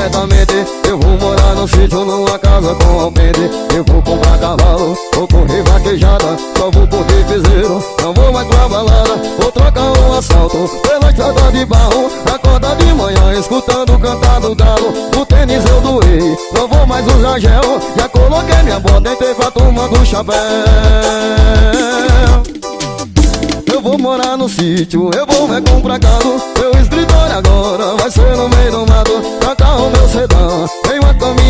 completamente. Eu vou morar no sítio, numa casa com alpendre. Eu vou comprar cavalo, vou correr vaquejada. Só vou correr piseiro, não vou mais pra balada. Vou trocar um assalto pela estrada de barro. Acorda de manhã escutando o cantar do galo. O tênis eu doei, não vou mais usar gel. Já coloquei minha bota, entrei pra turma do chapéu. Eu vou morar no sítio, eu vou comprar gado. Meu escritório agora vai ser no meio do mato. Trocar o meu sedã, tem uma caminhada.